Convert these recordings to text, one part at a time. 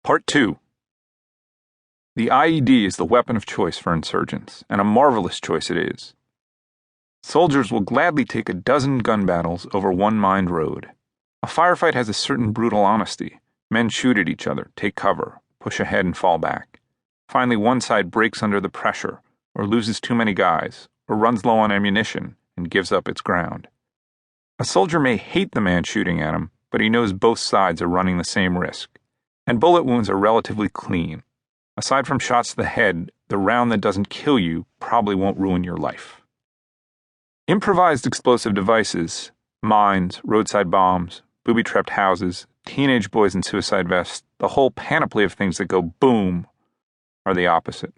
Part 2. The IED is the weapon of choice for insurgents, and a marvelous choice it is. Soldiers will gladly take a dozen gun battles over one mined road. A firefight has a certain brutal honesty. Men shoot at each other, take cover, push ahead and fall back. Finally, one side breaks under the pressure, or loses too many guys, or runs low on ammunition and gives up its ground. A soldier may hate the man shooting at him, but he knows both sides are running the same risk. And bullet wounds are relatively clean. Aside from shots to the head, the round that doesn't kill you probably won't ruin your life. Improvised explosive devices, mines, roadside bombs, booby-trapped houses, teenage boys in suicide vests, the whole panoply of things that go boom, are the opposite.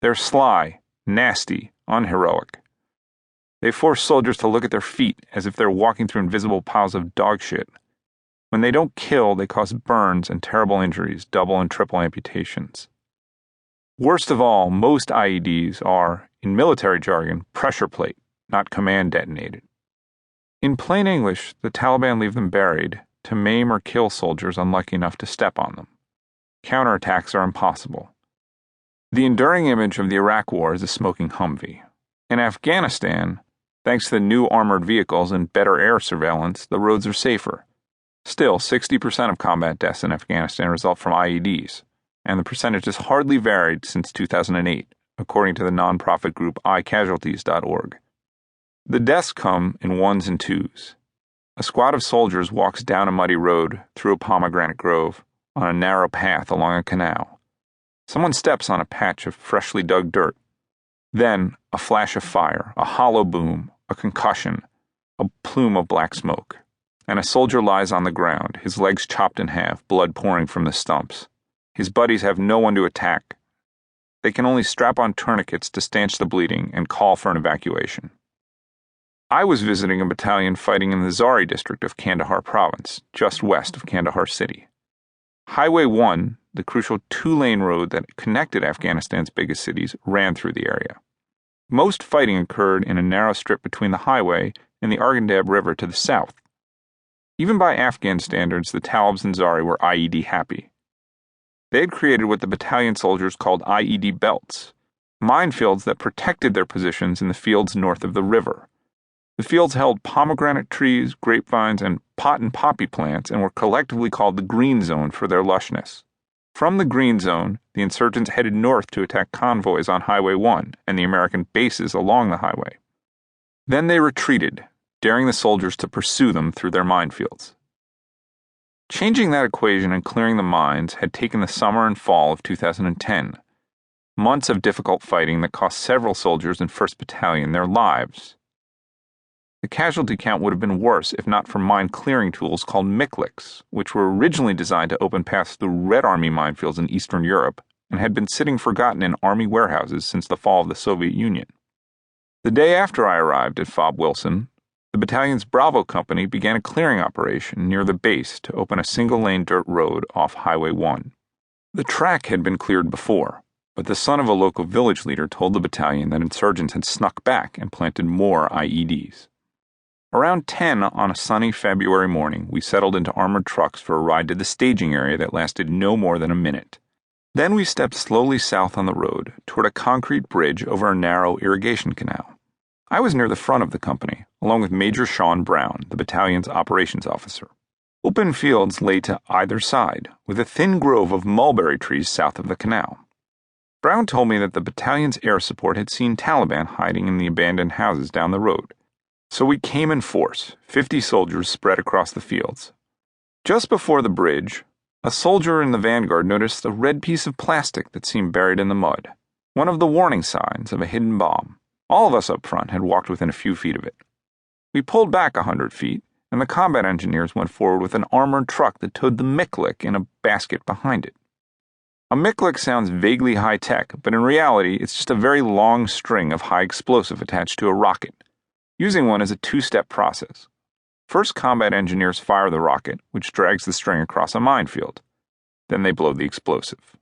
They're sly, nasty, unheroic. They force soldiers to look at their feet as if they're walking through invisible piles of dog shit. When they don't kill, they cause burns and terrible injuries, double and triple amputations. Worst of all, most IEDs are, in military jargon, pressure plate, not command detonated. In plain English, the Taliban leave them buried to maim or kill soldiers unlucky enough to step on them. Counterattacks are impossible. The enduring image of the Iraq War is a smoking Humvee. In Afghanistan, thanks to the new armored vehicles and better air surveillance, the roads are safer. Still, 60% of combat deaths in Afghanistan result from IEDs, and the percentage has hardly varied since 2008, according to the nonprofit group iCasualties.org. The deaths come in ones and twos. A squad of soldiers walks down a muddy road through a pomegranate grove on a narrow path along a canal. Someone steps on a patch of freshly dug dirt. Then, a flash of fire, a hollow boom, a concussion, a plume of black smoke. And a soldier lies on the ground, his legs chopped in half, blood pouring from the stumps. His buddies have no one to attack. They can only strap on tourniquets to stanch the bleeding and call for an evacuation. I was visiting a battalion fighting in the Zari district of Kandahar province, just west of Kandahar city. Highway 1, the crucial two-lane road that connected Afghanistan's biggest cities, ran through the area. Most fighting occurred in a narrow strip between the highway and the Arghandab River to the south. Even by Afghan standards, the Talibs in Zari were IED happy. They had created what the battalion soldiers called IED belts, minefields that protected their positions in the fields north of the river. The fields held pomegranate trees, grapevines, and pot and poppy plants and were collectively called the Green Zone for their lushness. From the Green Zone, the insurgents headed north to attack convoys on Highway 1 and the American bases along the highway. Then they retreated, daring the soldiers to pursue them through their minefields. Changing that equation and clearing the mines had taken the summer and fall of 2010. Months of difficult fighting that cost several soldiers in 1st Battalion their lives. The casualty count would have been worse if not for mine-clearing tools called Mikliks, which were originally designed to open paths through Red Army minefields in Eastern Europe and had been sitting forgotten in Army warehouses since the fall of the Soviet Union. The day after I arrived at FOB Wilson, the battalion's Bravo company began a clearing operation near the base to open a single-lane dirt road off Highway 1. The track had been cleared before, but the son of a local village leader told the battalion that insurgents had snuck back and planted more IEDs. Around 10 on a sunny February morning, we settled into armored trucks for a ride to the staging area that lasted no more than a minute. Then we stepped slowly south on the road toward a concrete bridge over a narrow irrigation canal. I was near the front of the company, along with Major Sean Brown, the battalion's operations officer. Open fields lay to either side, with a thin grove of mulberry trees south of the canal. Brown told me that the battalion's air support had seen Taliban hiding in the abandoned houses down the road. So we came in force, 50 soldiers spread across the fields. Just before the bridge, a soldier in the vanguard noticed a red piece of plastic that seemed buried in the mud, one of the warning signs of a hidden bomb. All of us up front had walked within a few feet of it. We pulled back 100 feet, and the combat engineers went forward with an armored truck that towed the Miklik in a basket behind it. A Miklik sounds vaguely high-tech, but in reality it's just a very long string of high explosive attached to a rocket. Using one is a two-step process. First, combat engineers fire the rocket, which drags the string across a minefield. Then they blow the explosive.